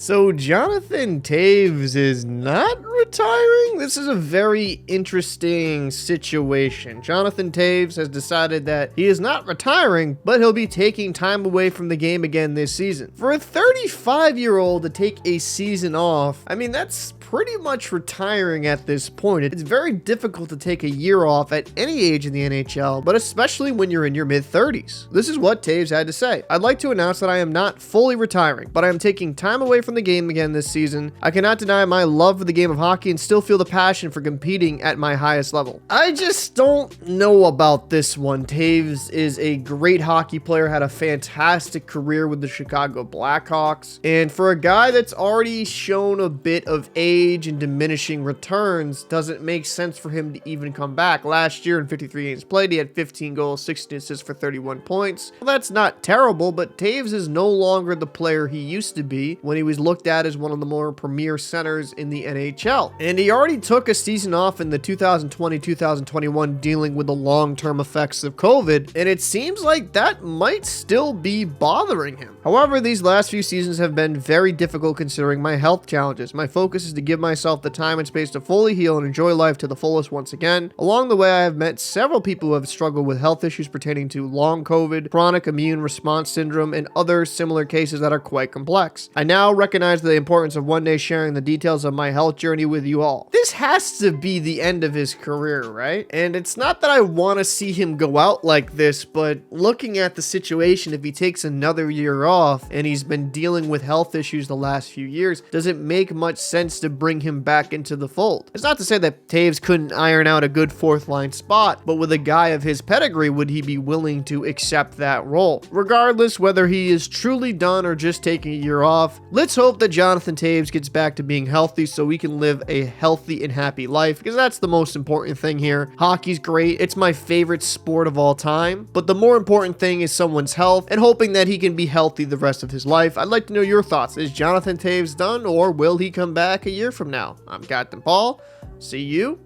So Jonathan Toews is not retiring? This is a very interesting situation. Jonathan Toews has decided that he is not retiring, but he'll be taking time away from the game again this season. For a 35-year-old to take a season off, I mean, that's pretty much retiring at this point. It's very difficult to take a year off at any age in the NHL, but especially when you're in your mid-30s. This is what Toews had to say. I'd like to announce that I am not fully retiring, but I am taking time away from the game again this season. I cannot deny my love for the game of hockey and still feel the passion for competing at my highest level. I just don't know about this one. Toews is a great hockey player, had a fantastic career with the Chicago Blackhawks, and for a guy that's already shown a bit of age and diminishing returns, doesn't make sense for him to even come back. Last year in 53 games played, he had 15 goals, 16 assists for 31 points. Well, that's not terrible, but Toews is no longer the player he used to be when he was looked at as one of the more premier centers in the NHL. And he already took a season off in the 2020-2021 dealing with the long-term effects of COVID, and it seems like that might still be bothering him. However, these last few seasons have been very difficult considering my health challenges. My focus is to give myself the time and space to fully heal and enjoy life to the fullest once again. Along the way, I have met several people who have struggled with health issues pertaining to long COVID, chronic immune response syndrome, and other similar cases that are quite complex. I now recognize the importance of one day sharing the details of my health journey with you all. This has to be the end of his career, right? And it's not that I want to see him go out like this, but looking at the situation, if he takes another year off and he's been dealing with health issues the last few years, does it make much sense to bring him back into the fold? It's not to say that Toews couldn't iron out a good fourth line spot, but with a guy of his pedigree, would he be willing to accept that role? Regardless whether he is truly done or just taking a year off, let's hope that Jonathan Toews gets back to being healthy so we can live a healthy and happy life, because that's the most important thing here. Hockey's great. It's my favorite sport of all time, but the more important thing is someone's health and hoping that he can be healthy the rest of his life. I'd like to know your thoughts. Is Jonathan Toews done, or will he come back a year from now? I'm Captain Paul. See you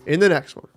in the next one.